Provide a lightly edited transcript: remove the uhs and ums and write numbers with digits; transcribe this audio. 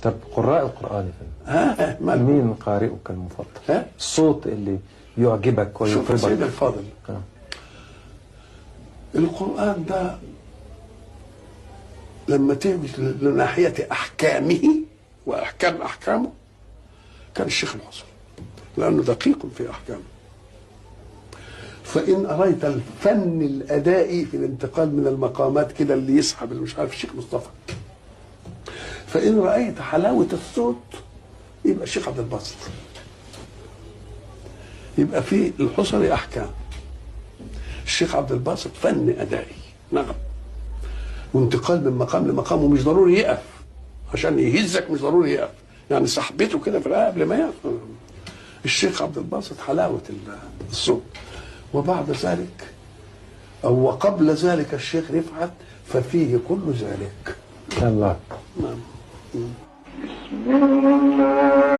طب قراء القرآن يا فندم، مين قارئك المفضل؟ الصوت اللي يعجبك ويفرضك؟ شوف سيدي الفاضل، القرآن ده لما تيجي لناحية أحكامه وأحكام أحكامه كان الشيخ الحصري، لأنه دقيق في أحكامه. فإن أريت الفن الأدائي في الانتقال من المقامات كده اللي يسحب اللي مش عارف الشيخ مصطفى. فإن رأيت حلاوة الصوت يبقى الشيخ عبد الباسط. يبقى في الحصري أحكام، الشيخ عبد الباسط فن أدائي نغم وانتقال من مقام لمقام، ومش ضروري يقف عشان يهزك، مش ضروري يقف، يعني سحبته كده في الآية قبل ما يقف. الشيخ عبد الباسط حلاوة الصوت. وبعد ذلك أو وقبل ذلك الشيخ رفعت ففيه كل ذلك. الله. نعم.